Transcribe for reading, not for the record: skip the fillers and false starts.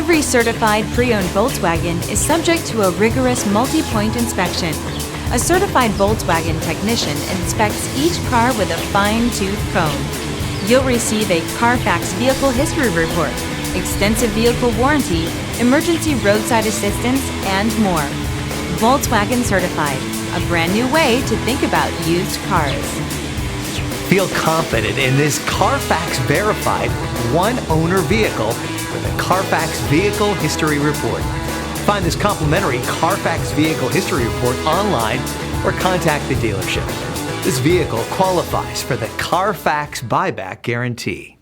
Every certified pre-owned Volkswagen is subject to a rigorous multi-point inspection. A certified Volkswagen technician inspects each car with a fine-tooth comb. You'll receive a CARFAX vehicle history report, extensive vehicle warranty, emergency roadside assistance, and more. Volkswagen Certified, a brand new way to think about used cars. Feel confident in this CARFAX verified one-owner vehicle with a CARFAX Vehicle History Report. Find this complimentary CARFAX Vehicle History Report online or contact the dealership. This vehicle qualifies for the CARFAX buyback guarantee.